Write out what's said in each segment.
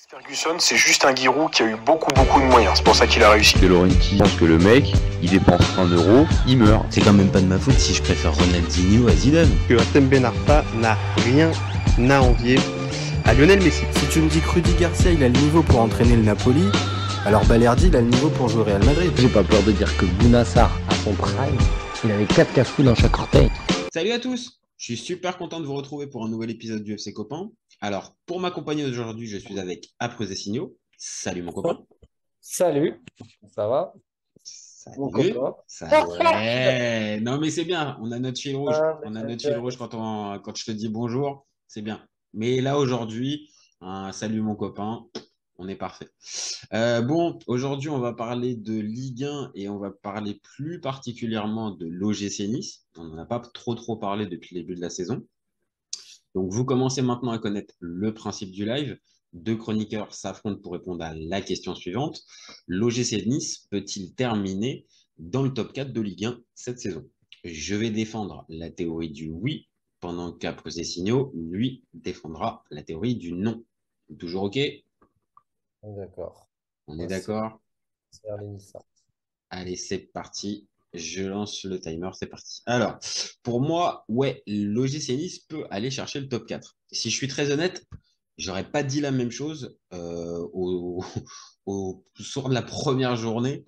Ferguson, c'est juste un Giroud qui a eu beaucoup de moyens. C'est pour ça qu'il a réussi. De Laurenti pense que le mec, il dépense 1 euro, il meurt. C'est quand même pas de ma faute si je préfère Ronaldinho à Zidane. Que Hatem Ben Arfa n'a rien à envier à Lionel Messi. Si tu me dis que Rudy Garcia il a le niveau pour entraîner le Napoli, alors Balerdi il a le niveau pour jouer au Real Madrid. J'ai pas peur de dire que Bounassar, à son prime, il avait 4 cafous dans chaque orteil. Salut à tous, je suis super content de vous retrouver pour un nouvel épisode du FC Copain. Alors, pour m'accompagner aujourd'hui, je suis avec Après Signaux. Salut mon copain. Salut, ça va? Salut. Mon copain. Ouais. Non mais c'est bien, on a notre fil rouge. On a notre fil rouge bien. quand je te dis bonjour, c'est bien. Mais là aujourd'hui, salut mon copain, on est parfait. Bon, aujourd'hui on va parler de Ligue 1 et on va parler plus particulièrement de l'OGC Nice. On n'en a pas trop parlé depuis le début de la saison. Donc, vous commencez maintenant à connaître le principe du live. Deux chroniqueurs s'affrontent pour répondre à la question suivante. L'OGC Nice peut-il terminer dans le top 4 de Ligue 1 cette saison? Je vais défendre la théorie du oui, pendant qu'Après Signaux, lui, défendra la théorie du non. Toujours OK? D'accord. On est d'accord? C'est vers les Nissards. Allez, c'est parti. Je lance le timer, c'est parti. Alors, pour moi, ouais, l'OGC Nice peut aller chercher le top 4. Si je suis très honnête, j'aurais pas dit la même chose au soir de la première journée.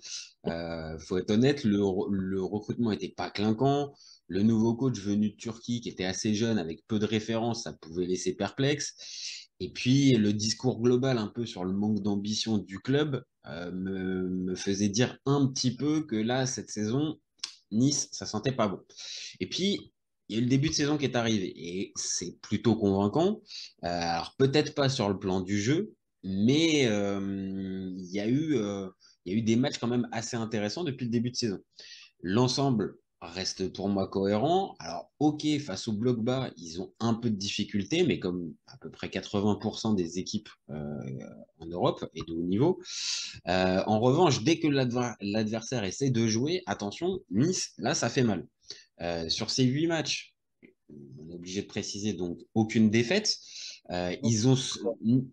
Faut être honnête, le recrutement était pas clinquant. Le nouveau coach venu de Turquie, qui était assez jeune, avec peu de références, ça pouvait laisser perplexe. Et puis, le discours global un peu sur le manque d'ambition du club me faisait dire un petit peu que là, cette saison, Nice, ça sentait pas bon. Et puis, il y a eu le début de saison qui est arrivé et c'est plutôt convaincant. Alors, peut-être pas sur le plan du jeu, mais il y a eu des matchs quand même assez intéressants depuis le début de saison. L'ensemble reste pour moi cohérent. Alors, ok, face au bloc bas, ils ont un peu de difficultés, mais comme à peu près 80% des équipes en Europe et de haut niveau. En revanche, dès que l'adversaire essaie de jouer, attention, Nice, là, ça fait mal. Sur ces 8 matchs, on est obligé de préciser donc aucune défaite.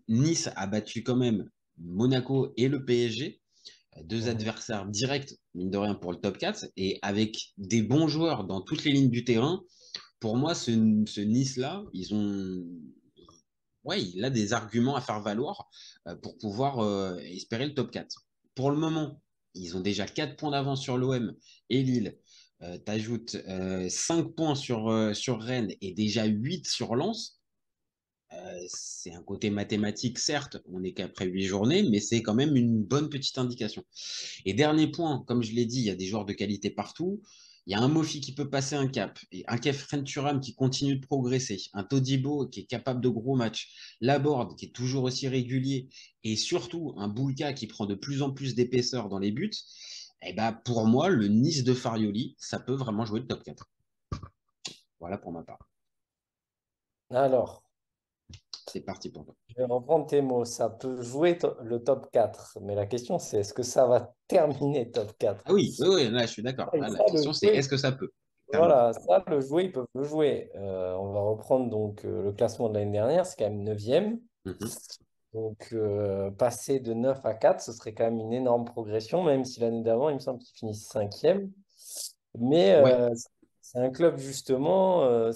Nice a battu quand même Monaco et le PSG, deux adversaires directs, mine de rien, pour le top 4, et avec des bons joueurs dans toutes les lignes du terrain. Pour moi, ce Nice-là, ouais, il a des arguments à faire valoir pour pouvoir espérer le top 4. Pour le moment, ils ont déjà 4 points d'avance sur l'OM et Lille. Tu ajoutes 5 points sur Rennes et déjà 8 sur Lens. C'est un côté mathématique, certes, on n'est qu'après 8 journées, mais c'est quand même une bonne petite indication. Et dernier point, comme je l'ai dit, il y a des joueurs de qualité partout. Il y a un Mofi qui peut passer un cap, et un Kefren Turam qui continue de progresser, un Todibo qui est capable de gros matchs, Laborde qui est toujours aussi régulier, et surtout un Boulka qui prend de plus en plus d'épaisseur dans les buts. Et ben pour moi, le Nice de Farioli, ça peut vraiment jouer le top 4. Voilà pour ma part. Alors, C'est parti pour toi. je vais reprendre tes mots. Ça peut jouer le top 4. Mais la question, c'est est-ce que ça va terminer top 4? Ah oui, là, je suis d'accord. Et Là, la ça, le question, c'est jouer, est-ce que ça peut terminer? voilà, ça, le jouer, ils peuvent le jouer. On va reprendre donc le classement de l'année dernière. C'est quand même 9e. Mhm. Donc, passer de 9 à 4, ce serait quand même une énorme progression, même si l'année d'avant, il me semble qu'ils finissent 5e. Mais Ouais. c'est un club, justement,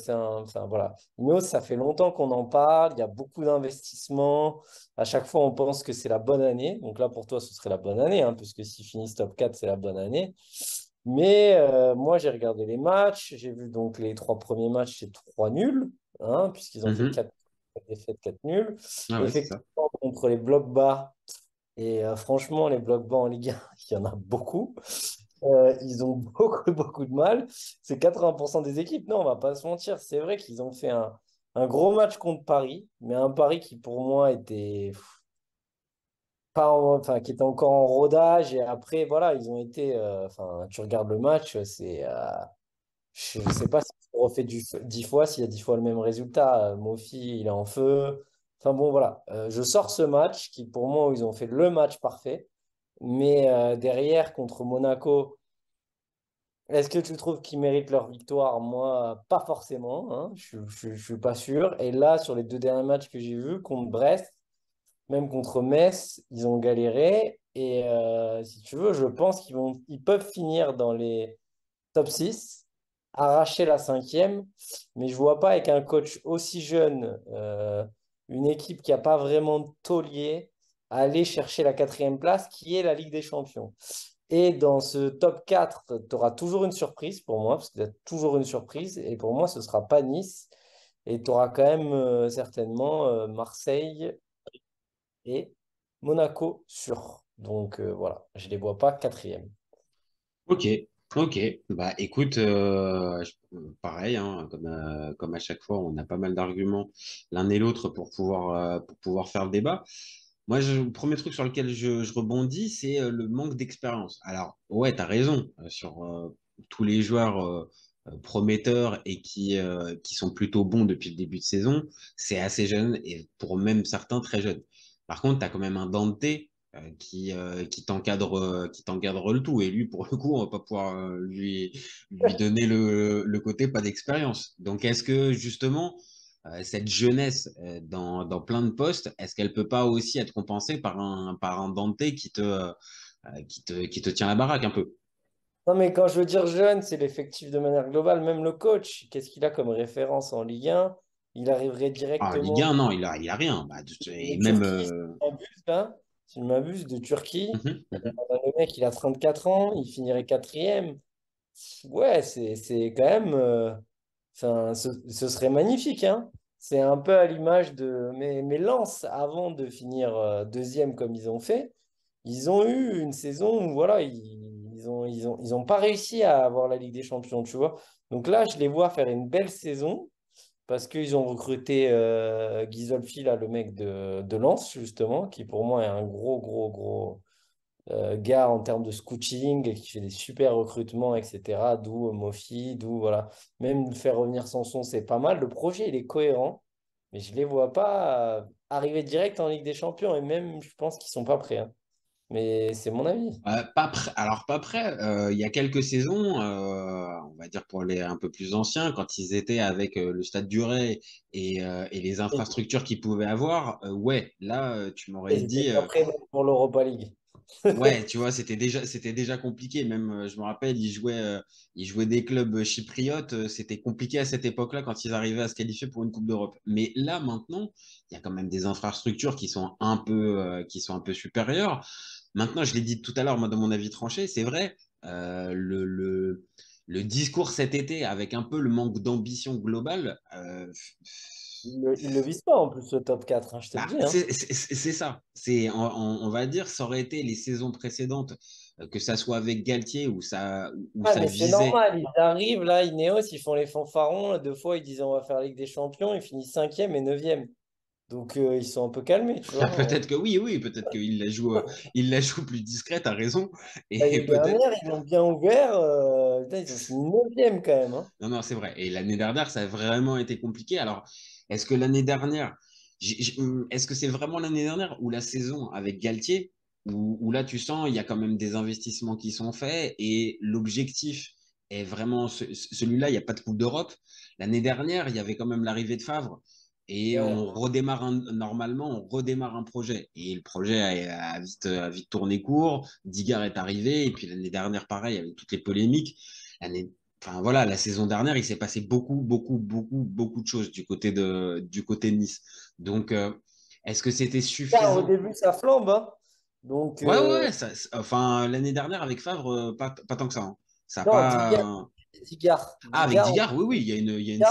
voilà. Ineos, ça fait longtemps qu'on en parle, il y a beaucoup d'investissements. À chaque fois, on pense que c'est la bonne année. Donc là, pour toi, ce serait la bonne année, hein, puisque s'ils finissent top 4, c'est la bonne année. Mais moi, j'ai regardé les matchs. J'ai vu donc les 3 premiers matchs, c'est 3 nuls, hein, puisqu'ils ont fait Mhm. 4 défaites, 4 nuls. Ah ouais, c'est ça. Effectivement, contre les blocs bas. Et franchement, les blocs bas en Ligue 1, il y en a beaucoup. Ils ont beaucoup de mal. C'est 80% des équipes. Non, on va pas se mentir. C'est vrai qu'ils ont fait un gros match contre Paris, mais un Paris qui, pour moi, était pas enfin, qui était encore en rodage. Et après, voilà, ils ont été. Enfin, tu regardes le match, je ne sais pas si on refait 10 fois, s'il y a 10 fois le même résultat. Mofi, il est en feu. Enfin bon, voilà. Je sors ce match qui, pour moi, ils ont fait le match parfait. Mais derrière, contre Monaco, est-ce que tu trouves qu'ils méritent leur victoire? Moi, pas forcément, hein. Je suis pas sûr. Et là, sur les 2 derniers matchs que j'ai vus, contre Brest, Même contre Metz, ils ont galéré. Et si tu veux, je pense ils peuvent finir dans les top 6, arracher la cinquième. Mais je vois pas avec un coach aussi jeune, une équipe qui n'a pas vraiment de taulier, aller chercher la quatrième place, qui est la Ligue des Champions. Et dans ce top 4, tu auras toujours une surprise pour moi, parce qu'il y a toujours une surprise. Et pour moi, ce ne sera pas Nice. Et tu auras quand même certainement Marseille et Monaco sur. Donc voilà, je ne les vois pas quatrième. Ok, ok. Bah écoute, pareil, hein, comme à chaque fois, on a pas mal d'arguments l'un et l'autre pour pouvoir faire le débat. Moi, le premier truc sur lequel je rebondis, c'est le manque d'expérience. Alors, ouais, tu as raison sur tous les joueurs prometteurs et qui sont plutôt bons depuis le début de saison. C'est assez jeune et pour même certains très jeunes. Par contre, tu as quand même un Dante qui t'encadre le tout. Et lui, pour le coup, on va pas pouvoir lui donner le côté pas d'expérience. Donc, est-ce que justement, cette jeunesse dans plein de postes, est-ce qu'elle peut pas aussi être compensée par un Dante qui te tient la baraque un peu? Non, mais quand je veux dire jeune, c'est l'effectif de manière globale. Même le coach, qu'est-ce qu'il a comme référence en Ligue 1? Il arriverait Ah, Ligue directement 1, non, il a rien. Bah, de et même. Turquie, si je m'abuse, là. Si je m'abuse, de Turquie. Mhm, mhm. Le mec, il a 34 ans, il finirait quatrième. Ouais, c'est quand même. Enfin, ce serait magnifique, hein. C'est un peu à l'image de. Mais Lens, avant de finir deuxième comme ils ont fait, ils ont eu une saison où voilà, ils ont pas réussi à avoir la Ligue des Champions, tu vois. Donc là, je les vois faire une belle saison parce qu'ils ont recruté Ghisolfi, là, le mec de Lens, justement, qui pour moi est un gros gars en termes de scouting et qui fait des super recrutements, etc. D'où Mofi, d'où voilà. Même faire revenir Sanson, c'est pas mal. Le projet, il est cohérent, mais je les vois pas arriver direct en Ligue des Champions et même, je pense qu'ils sont pas prêts, hein. Mais c'est mon avis. Pas prêt. Alors, pas prêt. Il y a quelques saisons, on va dire pour les un peu plus anciens, quand ils étaient avec le Stade du Ray et les Et- infrastructures qu'ils pouvaient avoir, ouais, là, tu m'aurais Ils étaient dit. pas prêts même pour l'Europa League. Ouais, tu vois, c'était déjà compliqué. Même, je me rappelle, ils jouaient des clubs chypriotes. C'était compliqué à cette époque-là quand ils arrivaient à se qualifier pour une Coupe d'Europe. Mais là, maintenant, il y a quand même des infrastructures qui sont un peu supérieures. Maintenant, je l'ai dit tout à l'heure, moi, dans mon avis tranché, c'est vrai, le discours cet été avec un peu le manque d'ambition globale, Ils le visent pas en plus, le top 4, hein, je te le bah, dis, hein. c'est ça. On va dire, ça aurait été les saisons précédentes, que ça soit avec Galtier où Ah, ça mais c'est visait. normal, ils arrivent là, Ineos, ils font les fanfarons. Là, deux fois, ils disent on va faire la Ligue des Champions, ils finissent cinquième et neuvième. Donc ils sont un peu calmés, tu vois. Peut-être que oui, oui, peut-être il la joue plus discrète, t'as raison. Et L'année peut-être. dernière, ils l'ont bien ouvert. Putain, ils ont fini neuvième quand même, hein. Non, non, c'est vrai. Et l'année dernière, ça a vraiment été compliqué. Alors, est-ce que l'année dernière, est-ce que c'est vraiment l'année dernière ou la saison avec Galtier, où là, tu sens, il y a quand même des investissements qui sont faits et l'objectif est vraiment celui-là, il n'y a pas de Coupe d'Europe. L'année dernière, il y avait quand même l'arrivée de Favre et Ouais. normalement, on redémarre un projet. Et le projet a vite tourné court. Digard est arrivé et puis l'année dernière, pareil, avec toutes les polémiques. L'année Enfin voilà, la saison dernière, il s'est passé beaucoup de choses du côté de Nice. Donc, est-ce que c'était Là, au suffisant? début, ça flambe, hein. Donc, Ouais, ouais, ouais, enfin, l'année dernière avec Favre, pas tant que ça, hein. Ça a non, pas. Ah, avec Digard, Digard, oui, oui, au il début, y a une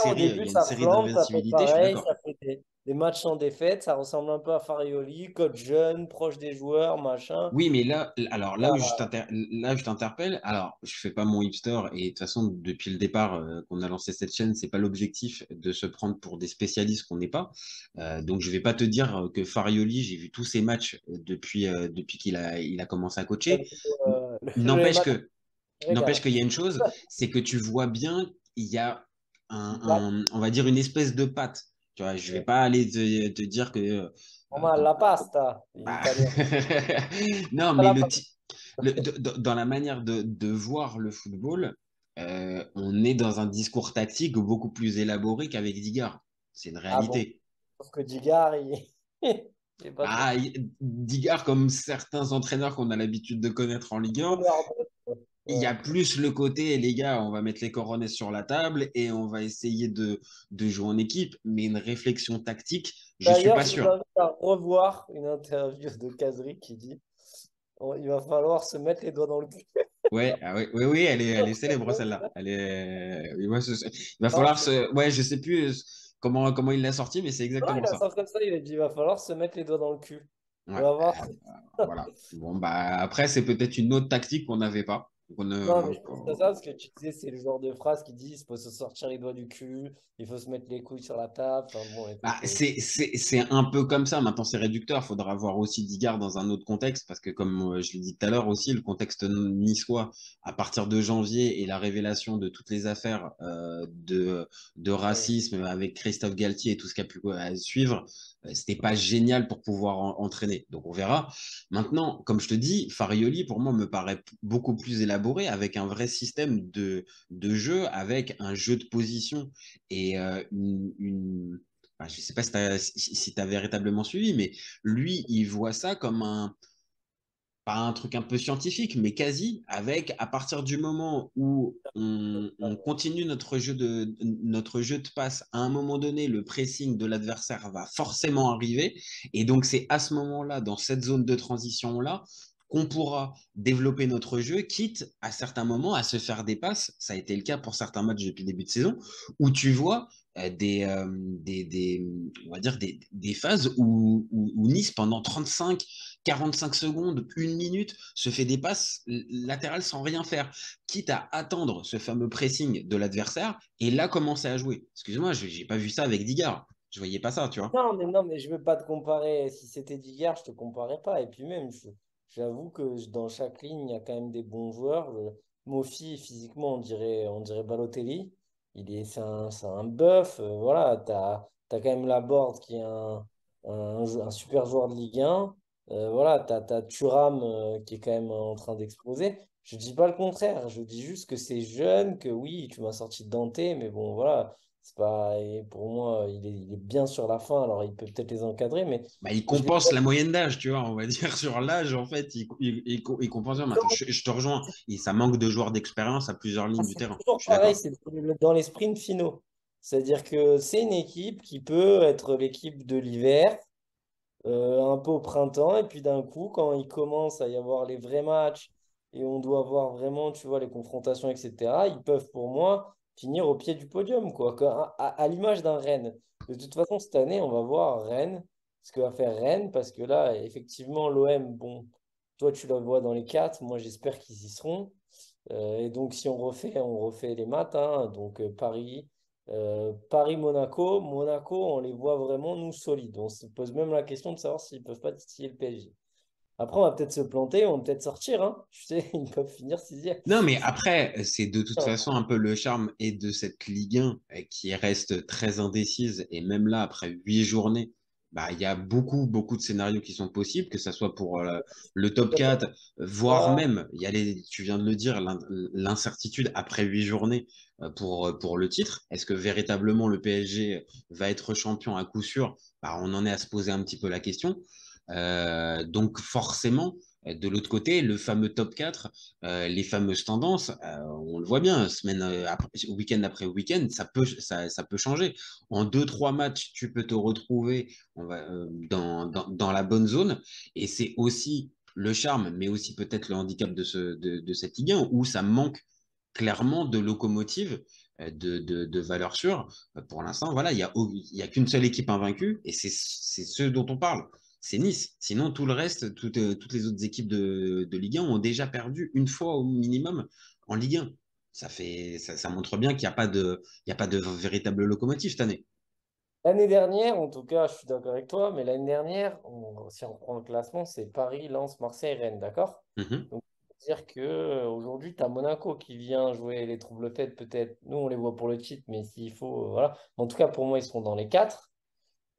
ça série flambe, ça fait d'invincibilité, je suis pareil, d'accord. ça fait des matchs en défaite, ça ressemble un peu à Farioli, coach jeune, proche des joueurs, machin. Oui, mais là, alors Ah, là où je t'interpelle, alors je fais pas mon hipster et de toute façon depuis le départ qu'on a lancé cette chaîne, c'est pas l'objectif de se prendre pour des spécialistes qu'on n'est pas. Donc je vais pas te dire que Farioli, j'ai vu tous ses matchs depuis il a commencé à coacher. le N'empêche match, que regarde. N'empêche qu'il y a une chose, c'est que tu vois bien, il y a on va dire une espèce de patte. Tu vois, je vais pas aller te dire que Normal, la pasta, bah, l'italien. non, Pas mais la pasta. dans la manière de voir le football, on est dans un discours tactique beaucoup plus élaboré qu'avec Digard. C'est une Ah bon, réalité. sauf que Digard, Il est pas trop. Digard, comme certains entraîneurs qu'on a l'habitude de connaître en Ligue 1, il y Ouais. a plus le côté, les gars, on va mettre les coronets sur la table et on va essayer de jouer en équipe, mais une réflexion tactique, je suis D'ailleurs, pas je vous sûr. invite à revoir une interview de Kazri qui dit il va falloir se mettre les doigts dans le cul. Ouais, ah oui, oui, oui, elle est célèbre celle-là. Elle est, oui, ouais, il va Non, falloir se, ouais, je sais plus comment il l'a sorti, mais c'est non, exactement il a ça. sorti comme ça, il a dit il va falloir se mettre les doigts dans le cul. Ouais, On va voir. voilà. Bon, bah, après, c'est peut-être une autre tactique qu'on n'avait pas. Non, mais je pense que ça, parce que tu disais, c'est le genre de phrase qui dit il faut se sortir les doigts du cul, il faut se mettre les couilles sur la table. Enfin bon, Bah, écoute. c'est un peu comme ça. Maintenant, c'est réducteur. Il faudra voir aussi Digard dans un autre contexte, parce que comme je l'ai dit tout à l'heure aussi, le contexte niçois, à partir de janvier et la révélation de toutes les affaires de racisme avec Christophe Galtier et tout ce qui a pu suivre, c'était pas génial pour pouvoir entraîner. Donc, on verra. Maintenant, comme je te dis, Farioli, pour moi, me paraît beaucoup plus élaboré, avec un vrai système de jeu, avec un jeu de position et je ne sais pas si tu as véritablement suivi, mais lui, il voit ça comme pas un truc un peu scientifique, mais quasi, avec à partir du moment où on continue notre jeu de passe, à un moment donné, le pressing de l'adversaire va forcément arriver. Et donc, c'est à ce moment-là, dans cette zone de transition-là, qu'on pourra développer notre jeu, quitte à certains moments à se faire des passes. Ça a été le cas pour certains matchs depuis le début de saison, où tu vois on va dire des phases où Nice, pendant 35, 45 secondes, une minute, se fait des passes latérales sans rien faire, quitte à attendre ce fameux pressing de l'adversaire et là commencer à jouer. Excuse-moi, je n'ai pas vu ça avec Digard. Je voyais pas ça, tu vois. Non, mais je veux pas te comparer. Si c'était d'hier, je te comparais pas. Et puis même, j'avoue que dans chaque ligne, il y a quand même des bons joueurs. Mofi, physiquement, on dirait Balotelli. C'est un bœuf. Voilà, t'as quand même Laborde qui est un super joueur de Ligue 1. Voilà, t'as Thuram qui est quand même en train d'exploser. Je dis pas le contraire. Je dis juste que c'est jeune, que oui, tu m'as sorti de Dante, mais bon, voilà. C'est pas, et pour moi, il est bien sur la fin, alors il peut peut-être les encadrer, mais Bah, il je les compense vois la moyenne d'âge, tu vois, on va dire sur l'âge, en fait, il compense. Maintenant, toujours, je te rejoins, et ça manque de joueurs d'expérience à plusieurs lignes du c'est terrain. toujours Je suis pareil, d'accord. c'est dans les sprints finaux. C'est-à-dire que c'est une équipe qui peut être l'équipe de l'hiver, un peu au printemps, et puis d'un coup, quand il commence à y avoir les vrais matchs, et on doit voir vraiment, tu vois, les confrontations, etc., ils peuvent, pour moi, finir au pied du podium, quoi. À l'image d'un Rennes. De toute façon, cette année, on va voir Rennes, ce que va faire Rennes, parce que là, effectivement, l'OM, bon, toi, tu le vois dans les quatre, moi, j'espère qu'ils y seront. Et donc, si on refait les maths, hein, donc Paris-Monaco. Monaco, on les voit vraiment, nous, solides. On se pose même la question de savoir s'ils ne peuvent pas titiller le PSG. Après, on va peut-être se planter, on va peut-être sortir. Hein. Tu sais, ils peuvent finir sixième. Non, mais après, c'est de toute façon un peu le charme et de cette Ligue 1 qui reste très indécise. Et même là, après 8 journées, bah, il y a beaucoup, beaucoup de scénarios qui sont possibles, que ce soit pour le top 4, voire Ah, même, tu viens de le dire, l'incertitude après 8 journées pour le titre. Est-ce que véritablement le PSG va être champion à coup sûr? Bah, on en est à se poser un petit peu la question. Donc forcément, de l'autre côté, le fameux top 4, les fameuses tendances, on le voit bien, week-end après week-end, ça peut changer. En deux, trois matchs, tu peux te retrouver dans la bonne zone. Et c'est aussi le charme, mais aussi peut-être le handicap de cette Ligue 1, où ça manque clairement de locomotive, de valeur sûre. Pour l'instant, voilà, il y a qu'une seule équipe invaincue, et c'est ce dont on parle, c'est Nice. Sinon, tout le reste, toutes les autres équipes de Ligue 1 ont déjà perdu une fois au minimum en Ligue 1. Ça montre bien qu'il n'y a pas de véritable locomotive cette année. l'année dernière, en tout cas, je suis d'accord avec toi, mais l'année dernière, si on prend le classement, c'est Paris, Lens, Marseille, Rennes, d'accord? Mhm. Donc, c'est-à-dire que aujourd'hui, tu as Monaco qui vient jouer les troubles-fêtes, peut-être. Nous, on les voit pour le titre, mais s'il faut, voilà. En tout cas, pour moi, ils seront dans les quatre.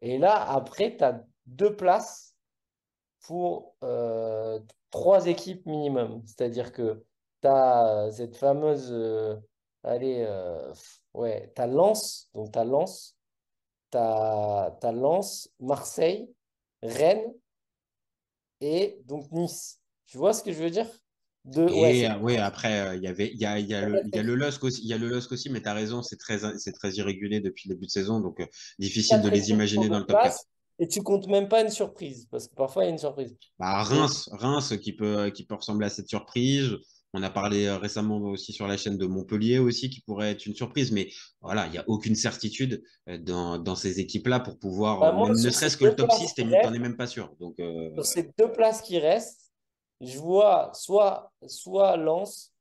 Et là, après, tu as deux places pour trois équipes minimum. C'est-à-dire que tu as cette fameuse. Allez, ouais, tu as Lens, donc tu as Lens, Marseille, Rennes et donc Nice. Tu vois ce que je veux dire? Ouais, Et c'est ouais, après, il y a le LOSC aussi, il y a le LOSC aussi, mais tu as raison, c'est très irrégulier depuis le début de saison, donc difficile de 4 les équipes imaginer en dans deux le top 4. places et tu comptes même pas une surprise parce que parfois il y a une surprise. Bah, Donc, Reims qui peut ressembler à cette surprise. On a parlé récemment aussi sur la chaîne de Montpellier aussi, qui pourrait être une surprise, mais voilà, il n'y a aucune certitude dans ces équipes-là pour pouvoir, bah, moi, même ne sur ces serait-ce que le deux top places 6, qui t'en restent, es même pas sûr. Donc, sur ces deux places qui restent, je vois soit Lens,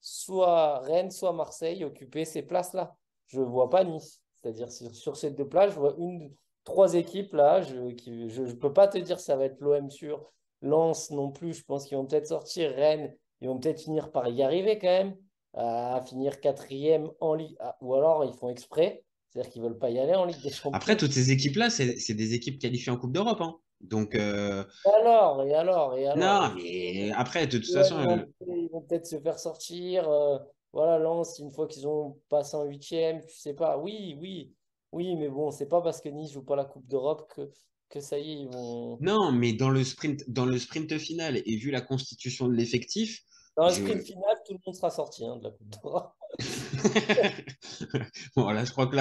soit Rennes, soit Marseille occuper ces places-là. Je ne vois pas Nice. C'est-à-dire sur ces deux places, je vois trois équipes là. Je ne peux pas te dire ça va être l'OM sûr. Lens non plus. Je pense qu'ils vont peut-être sortir. Rennes, ils vont peut-être finir par y arriver quand même. À finir quatrième en Ligue. Ou alors ils font exprès. C'est-à-dire qu'ils ne veulent pas y aller en Ligue des après, Champions. toutes ces équipes-là, c'est des équipes qualifiées en Coupe d'Europe, hein. Donc, Et alors. non, mais après, de toute Ouais, façon, ils vont peut-être se faire sortir. Voilà, Lens, une fois qu'ils ont passé en huitième, tu sais pas. Oui, oui, oui, mais bon, c'est pas parce que Nice joue pas la Coupe d'Europe que ça y est, ils vont. non, mais dans le sprint final, et vu la constitution de l'effectif, Dans le sprint je, final, tout le monde sera sorti de la Coupe d'Europe. Bon, là, je crois que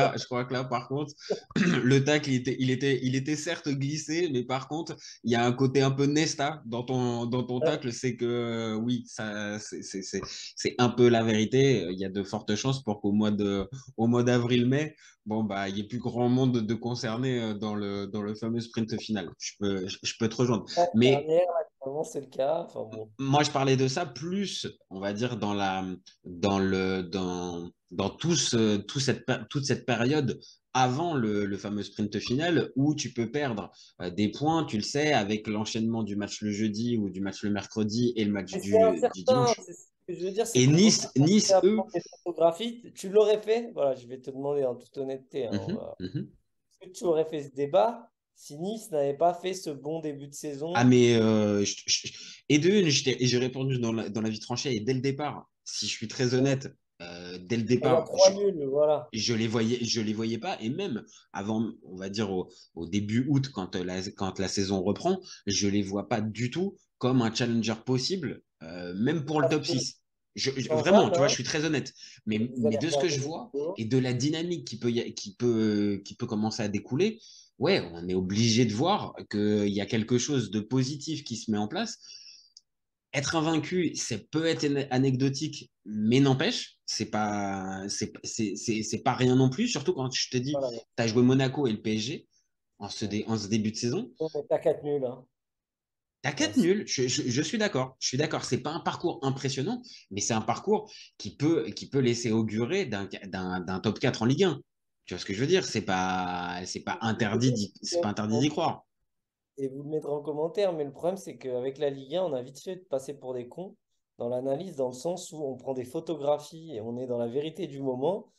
là, par contre, le tacle, il était certes glissé, mais par contre, il y a un côté un peu Nesta dans ton tacle, c'est que oui, ça, c'est un peu la vérité. Il y a de fortes chances pour qu'au mois d'avril-mai, bon, bah, il n'y ait plus grand monde de concernés dans le fameux sprint final. Je peux te rejoindre. L'année Mais dernière, actuellement, c'est le cas. Enfin bon. moi, je parlais de ça plus, on va dire, dans toute cette période avant le fameux sprint final où tu peux perdre des points, tu le sais, avec l'enchaînement du match le jeudi ou du match le mercredi et le match Mais c'est du incertain. dimanche. C'est ce que je veux dire, c'est Et qu'on peut pas Nice, commencer Nice, à eux, prendre des photographies. Tu l'aurais fait? Voilà, je vais te demander en toute honnêteté. mhm, mhm. Est-ce que tu aurais fait ce débat si Nice n'avait pas fait ce bon début de Ah, saison? mais et de une, j'ai répondu dans la vie tranchée et dès le départ, si je suis très honnête, dès le Il y a départ, trois nuls, voilà. je les voyais pas. Et même avant, on va dire au début août, quand la saison reprend, je les vois pas du tout comme un challenger possible, même pour le Parce top que 6. Vraiment, tu vois, je Benjamin, suis très honnête. Mais, vous mais allez de ce que regarder je les vois vidéos. et de la dynamique qui peut commencer à découler, ouais, on est obligé de voir qu'il y a quelque chose de positif qui se met en place. Être invaincu, c'est peut être anecdotique, mais n'empêche, c'est pas rien non plus. Surtout quand je te dis, Voilà. tu as joué Monaco et le PSG en ce début de saison. On est à 4 nuls. Hein. T'as Enfin, 4 nuls, je suis d'accord. Je suis d'accord. C'est pas un parcours impressionnant, mais c'est un parcours qui peut laisser augurer d'un top 4 en Ligue 1. Tu vois ce que je veux dire? C'est pas interdit d'y croire. et vous le mettrez en commentaire, mais le problème, c'est qu'avec la Ligue 1, on a vite fait de passer pour des cons dans l'analyse, dans le sens où on prend des photographies et on est dans la vérité du moment.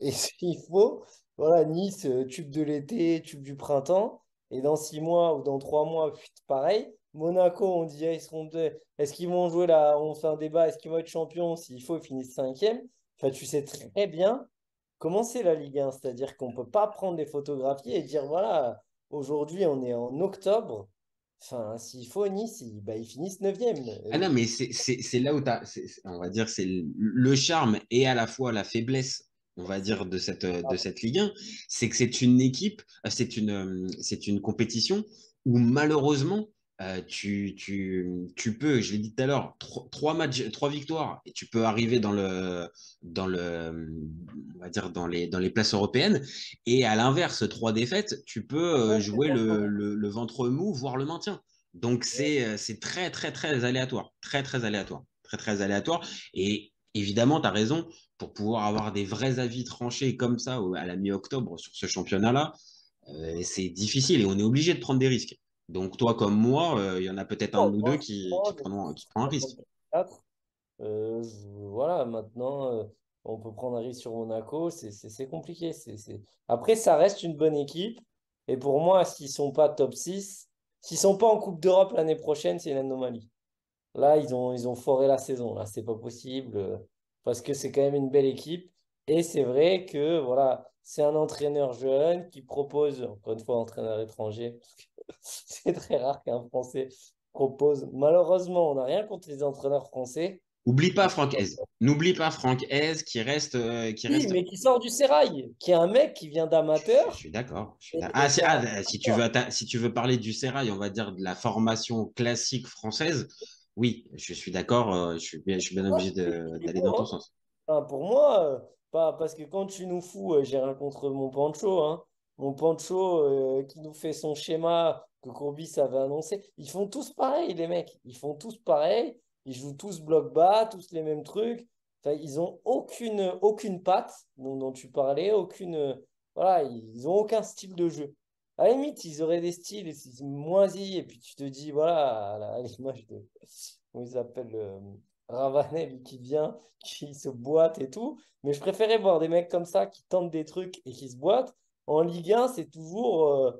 Et s'il faut, voilà, Nice, tube de l'été, tube du printemps. Et dans 6 mois ou dans 3 mois, pareil. Monaco, on dit, ah, ils seront deux. Est-ce qu'ils vont jouer là? On fait un débat, est-ce qu'ils vont être champions? S'il faut, ils finissent cinquième. Enfin, tu sais très bien comment c'est la Ligue 1. C'est-à-dire qu'on ne peut pas prendre des photographies et dire, voilà, aujourd'hui, on est en octobre. Enfin, s'il faut, Nice, ils finissent neuvième. Ah non, mais c'est là où on va dire, c'est le charme et à la fois la faiblesse, on va dire, de cette Ligue 1, c'est que c'est une équipe, c'est une compétition où malheureusement, tu peux, je l'ai dit tout à l'heure, trois matchs, trois victoires, et tu peux arriver on va dire, dans les places européennes, et à l'inverse, trois défaites, tu peux jouer le ventre mou, voire le maintien. Donc, c'est très, très, très aléatoire. Très, très aléatoire. Très, très aléatoire. Et évidemment, tu as raison, pour pouvoir avoir des vrais avis tranchés comme ça à la mi-octobre sur ce championnat-là, c'est difficile et on est obligé de prendre des risques. Donc, toi comme moi, il y en a peut-être un Non, ou deux moi, qui je prendront, qui prend un prends risque. 4. Voilà, maintenant, on peut prendre un risque sur Monaco, c'est compliqué. Après, ça reste une bonne équipe. Et pour moi, s'ils sont pas top 6, s'ils sont pas en Coupe d'Europe l'année prochaine, c'est une anomalie. Là, ils ont foré la saison. Là, c'est pas possible parce que c'est quand même une belle équipe. Et c'est vrai que voilà, c'est un entraîneur jeune qui propose, encore une fois, entraîneur étranger. C'est très rare qu'un Français propose. Malheureusement, on n'a rien contre les entraîneurs français. Oublie pas Franck Hez. N'oublie pas Franck Hez qui Oui, reste. mais qui sort du sérail, qui est un mec qui vient Je d'amateur. suis d'accord. Et, Ah, et qui a- si tu veux parler du sérail, on va dire de la formation classique française, oui, je suis d'accord. Je suis bien obligé d'aller dans ton sens. Enfin, pour moi, pas parce que quand tu nous fous, j'ai rien contre mon Pancho, hein. Mon Pancho qui nous fait son schéma que Courbis avait annoncé. Ils font tous pareil, les mecs. Ils font tous pareil. Ils jouent tous bloc bas, tous les mêmes trucs. Enfin, ils ont aucune patte dont tu parlais, voilà, ils ont aucun style de jeu. À la limite, ils auraient des styles moisis, et puis tu te dis, voilà, à l'image de, comment il s'appelle, Ravanel qui vient, qui se boite et tout. Mais je préférais voir des mecs comme ça qui tentent des trucs et qui se boitent. En Ligue 1, c'est toujours.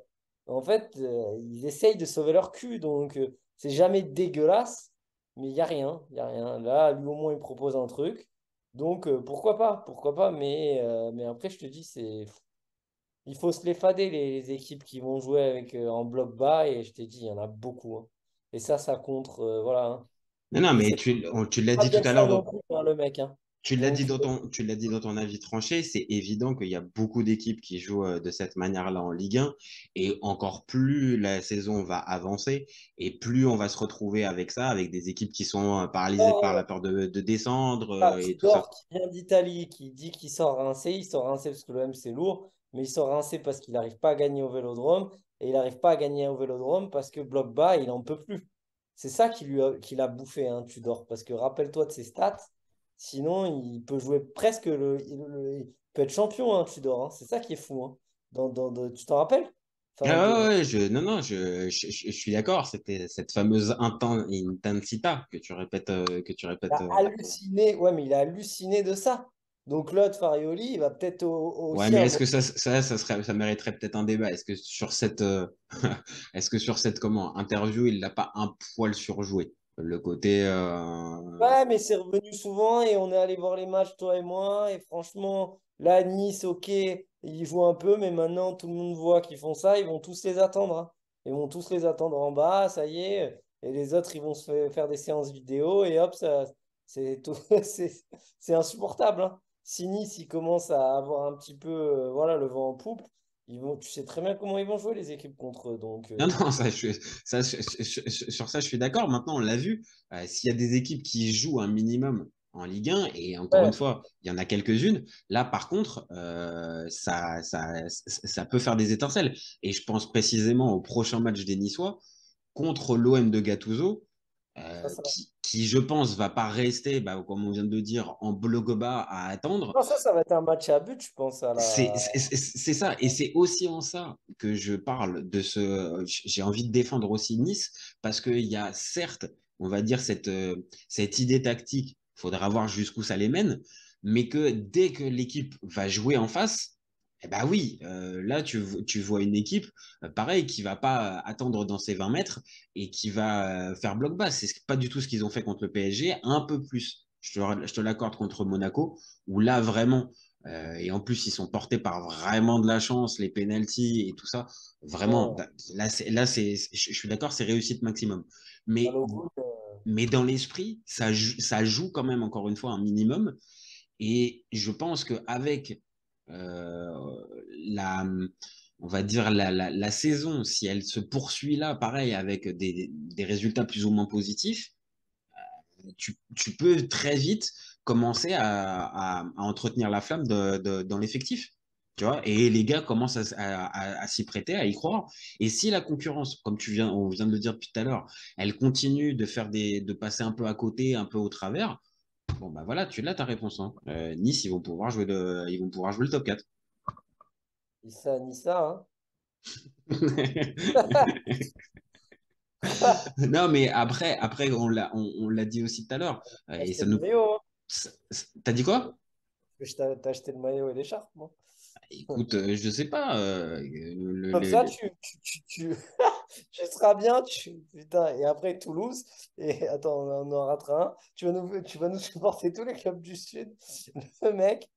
En fait, ils essayent de sauver leur cul. Donc, c'est jamais dégueulasse. Mais il n'y a rien. Il y a rien. Là, lui, au moins, il propose un truc. Donc, pourquoi pas? Pourquoi pas? Mais après, je te dis, il faut se les fader, les équipes qui vont jouer avec, en bloc bas. Et je t'ai dit, il y en a beaucoup, hein. Et ça contre. Voilà, hein. Non, non, Et mais c'est tu l'as pas dit tout à Bielsa l'heure. non plus, hein, le mec, hein. Donc, Tu l'as dit dans ton avis tranché, c'est évident qu'il y a beaucoup d'équipes qui jouent de cette manière-là en Ligue 1 et encore plus la saison va avancer et plus on va se retrouver avec ça, avec des équipes qui sont paralysées par la peur de descendre et tout ça. Tudor qui vient d'Italie, qui dit qu'il sort rincé, il sort rincé parce que l'OM c'est lourd, mais il sort rincé parce qu'il n'arrive pas à gagner au Vélodrome, et il n'arrive pas à gagner au Vélodrome parce que bloc bas, il n'en peut plus. C'est ça qui l'a bouffé, hein, Tudor, parce que rappelle-toi de ses stats, sinon il peut jouer presque il peut être champion, hein, Tudor, hein. C'est ça qui est fou, hein. Tu t'en rappelles? Enfin, Ah ouais, ouais, non, non, je suis d'accord. C'était cette fameuse intensita que tu il a répètes. halluciné, ouais, mais il a halluciné de ça. Donc l'autre, Farioli, il va peut-être Ouais, aussi mais un est-ce que ça mériterait peut-être un débat? Est-ce que sur cette, est-ce que sur cette interview, il l'a pas un poil surjoué? Le côté, Ouais, mais c'est revenu souvent et on est allé voir les matchs, toi et moi. Et franchement, là, Nice, ok, ils jouent un peu, mais maintenant, tout le monde voit qu'ils font ça. Ils vont tous les attendre, hein. Ils vont tous les attendre en bas, ça y est. Et les autres, ils vont faire des séances vidéo et hop, c'est tout, c'est insupportable, hein. Si Nice, ils commencent à avoir un petit peu, voilà, le vent en poupe, tu sais très bien comment ils vont jouer les équipes contre eux. Donc, non, non, sur ça, je suis d'accord. Maintenant, on l'a vu. S'il y a des équipes qui jouent un minimum en Ligue 1, et encore une ouais, fois, il y en a quelques-unes, là, par contre, ça peut faire des étincelles. Et je pense précisément au prochain match des Niçois contre l'OM de Gattuso, ça, ça va. je pense, va pas rester, bah, comme on vient de le dire, en bloc bas à attendre. Non, ça va être un match à but, je pense, à la. C'est ça, et c'est aussi en ça que je parle de ce. J'ai envie de défendre aussi Nice, parce qu'il y a certes, on va dire, cette idée tactique, il faudra voir jusqu'où ça les mène, mais que dès que l'équipe va jouer en face, eh ben oui, là tu vois une équipe, pareil, qui va pas attendre dans ses 20 mètres et qui va faire bloc bas. C'est pas du tout ce qu'ils ont fait contre le PSG, un peu plus. Je te l'accorde contre Monaco, où là vraiment. Et en plus, ils sont portés par vraiment de la chance, les pénaltys et tout ça. Vraiment, Ouais. je suis d'accord, c'est réussite maximum. À Mais, l'opposé, mais dans l'esprit, ça joue quand même, encore une fois, un minimum. Et je pense qu'avec la, on va dire la saison, si elle se poursuit là, pareil, avec des résultats plus ou moins positifs, tu peux très vite commencer à entretenir la flamme dans l'effectif. Tu vois, et les gars commencent à s'y prêter, à y croire. Et si la concurrence, comme on vient de le dire depuis tout à l'heure, elle continue de de passer un peu à côté, un peu au travers, bon bah voilà, tu l'as ta réponse, hein. Nice, ils vont pouvoir jouer le top 4. ni ça, hein. Non, mais après on l'a dit aussi tout à l'heure. T'as Et acheté ça le nous. maillot, hein. T'as dit quoi? T'as acheté le maillot et l'écharpe, moi. Écoute, je sais pas. Comme ça, tu seras bien. Putain. Et après, Toulouse. Et attends, on en ratera un. Tu vas nous supporter tous les clubs du Sud. Le mec,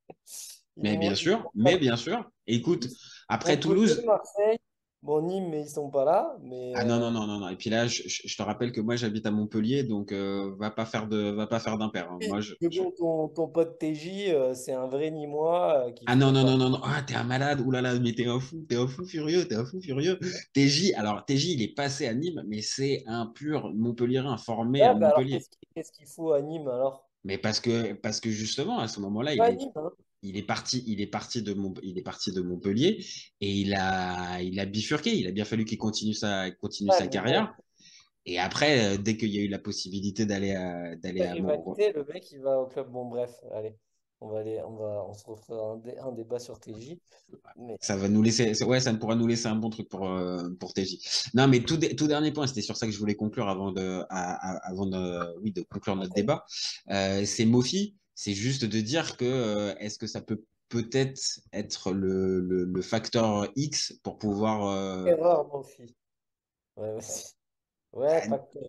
Mais bien sûr, mais bien sûr. Écoute, après Montpellier, Toulouse, Marseille. Bon, Nîmes, mais ils sont pas là. Mais Ah non, non, non, non, non. Et puis là, je te rappelle que moi, j'habite à Montpellier, donc va pas faire d'impair, hein. Moi, mais bon, ton pote TJ, c'est un vrai Nîmois qui Ah non, fait non, pas. non, non, non. Ah, t'es un malade. Ouh là là, mais t'es un fou furieux, t'es un fou furieux. TJ, alors TJ, il est passé à Nîmes, mais c'est un pur Montpellierin formé à Ouais, bah alors Montpellier. qu'est-ce qu'il faut à Nîmes alors? Mais parce que justement, à ce moment-là, Pas à Nîmes, hein. il est parti de Montpellier et il a bifurqué. Il a bien fallu qu'il continue Ouais, sa mais bon, carrière. Et après, dès qu'il y a eu la possibilité d'aller à Mont, rivalité, le mec il va au club. Bon, bref, allez, on se refera un débat sur TJ. Mais ça va nous laisser, ouais, ça pourra nous laisser un bon truc pour TJ. Non, mais tout dernier point, c'était sur ça que je voulais conclure avant oui, de conclure notre débat. C'est Mofi, c'est juste de dire que est-ce que ça peut peut-être être le facteur X pour pouvoir. erreur, mon fils. Ouais, ouais, ouais, Bah, facteur.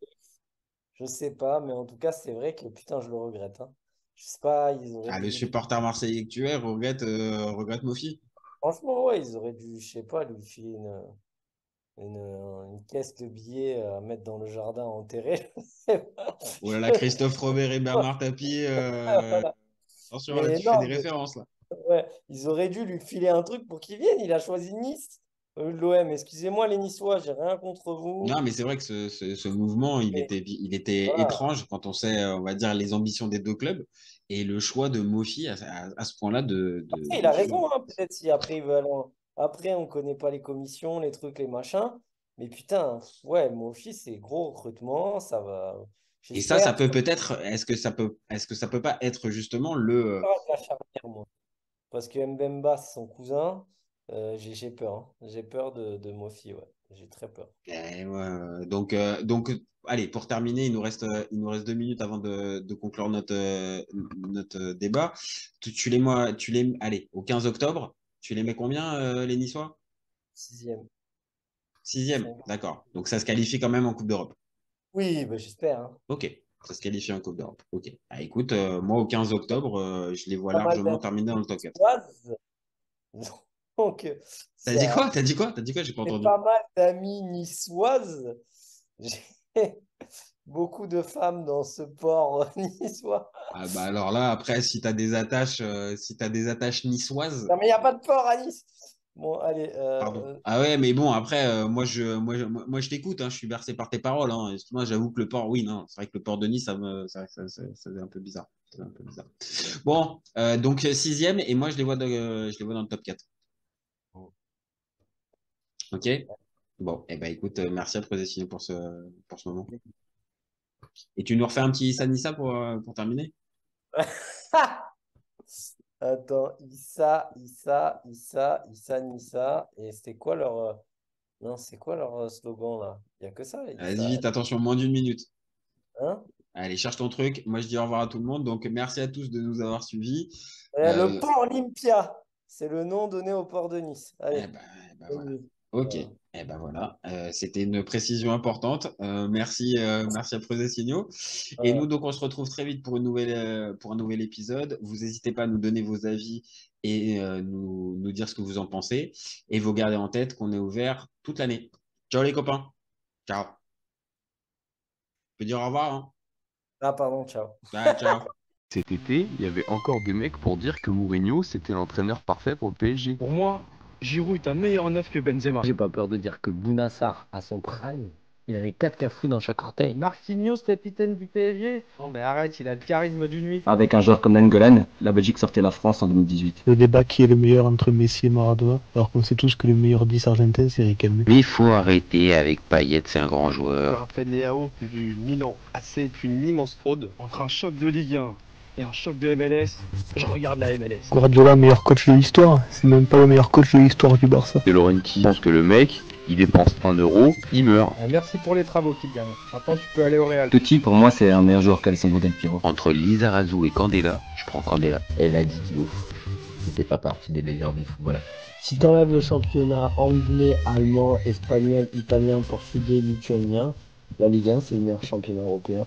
Je sais pas, mais en tout cas, c'est vrai que putain, je le regrette, hein. Je sais pas, ils auraient le dû. supporter marseillais que tu es regrette Mofi. Franchement, ouais, ils auraient dû, je sais pas, lui filer une caisse de billets à mettre dans le jardin enterré. Je sais pas. Oh là là, Christophe Robert et Bernard Tapie. Voilà. Attention, là, Mais tu fais des non, mais références là. ouais, ils auraient dû lui filer un truc pour qu'il vienne. Il a choisi Nice, l'OM. Excusez-moi, les Niçois, j'ai rien contre vous. Non, mais c'est vrai que ce mouvement, Mais il était voilà. étrange quand on sait, on va dire, les ambitions des deux clubs et le choix de Mofi à ce point-là Après, il de a suivre. raison, hein, peut-être si après il veut aller Après, on connaît pas les commissions, les trucs, les machins. Mais putain, ouais, mon fils, c'est gros recrutement, ça va. Et ça J'espère que peut ça peut-être, est-ce que ça peut pas être justement va être la charnière, moi. Parce que Mbemba, c'est son cousin. J'ai peur, hein. J'ai peur de Mofi, ouais. J'ai très peur. ouais, donc, allez, pour terminer, il nous reste 2 minutes avant de conclure notre débat. Allez, au 15 octobre, tu les mets combien, les Niçois? Sixième. Sixième, d'accord. Donc ça se qualifie quand même en Coupe d'Europe. Oui, bah, j'espère, hein. Ok, ça se qualifie en Coupe d'Europe. Ok. Ah, écoute, moi au 15 octobre, je les vois Pas mal largement d'amis terminer dans le top 4. niçoises. Donc, T'as dit ça, quoi? T'as dit quoi? T'as dit quoi? J'ai pas j'ai entendu. pas mal d'amis niçoises. J'ai beaucoup de femmes dans ce port niçois. Ah bah alors là, après, si t'as des attaches niçoises, Non, mais il n'y a pas de port à Nice. Bon, allez. pardon. Ah ouais, mais bon, après, moi, je t'écoute, hein, je suis bercé par tes paroles, hein. Moi, j'avoue que le port, oui, non, c'est vrai que le port de Nice, ça fait un peu bizarre. Ça fait un peu bizarre. Bon, donc sixième, et moi, je les vois dans le top 4. Ok? Bon, eh ben écoute, merci à Protestino pour ce moment. Et tu nous refais un petit Sanissa pour terminer? Attends, Issa, Nissa. Et c'était quoi leur. Non, c'est quoi leur slogan là? Il n'y a que ça, Vas-y, Issa. vite, attention, moins d'une minute. Hein? Allez, cherche ton truc. Moi, je dis au revoir à tout le monde. Donc, merci à tous de nous avoir suivis. Le Euh, port Olympia. C'est le nom donné au port de Nice. eh Allez. ben, voilà. Bonne nuit. Ok. Voilà. Eh ben voilà. C'était une précision importante. Merci à Protestino. Et nous, Voilà. donc, on se retrouve très vite pour un nouvel épisode. Vous n'hésitez pas à nous donner vos avis et nous dire ce que vous en pensez. Et vous gardez en tête qu'on est ouvert toute l'année. Ciao les copains. Ciao. Je peux dire au revoir, hein. Ah, pardon, ciao. Bye, ciao. Cet été, il y avait encore des mecs pour dire que Mourinho, c'était l'entraîneur parfait pour le PSG. Pour moi, Giroud est un meilleur neuf que Benzema. J'ai pas peur de dire que Bounassar, à son prime, il avait 4 cafous dans chaque orteil. Marquinhos, capitaine du PSG. Non mais arrête, il a le charisme d'une nuit. Avec un joueur comme Nainggolan, la Belgique sortait la France en 2018. Le débat qui est le meilleur entre Messi et Maradona, alors qu'on sait tous que le meilleur 10 argentin c'est Riquelme. Mais il faut arrêter avec Payet, c'est un grand joueur. Raphaël Leao du Milan. C'est une immense fraude. Entre un choc de Ligue 1 et un choc de MLS, je regarde la MLS. Guardiola, meilleur coach de l'histoire, c'est même pas le meilleur coach de l'histoire du Barça. De Laurenti pense que le mec, il dépense 1 euro, il meurt. Merci pour les travaux, Kylian. Maintenant, tu peux aller au Real. Totti, pour moi, c'est un meilleur joueur qu'Alessandro Del Piero. Entre Lizarazu et Candela, je prends Candela. Elle a dit qu'il c'était pas partie des meilleurs du football. Si t'enlèves le championnat anglais, allemand, espagnol, italien, portugais, lituanien, la Ligue 1 c'est le meilleur championnat européen.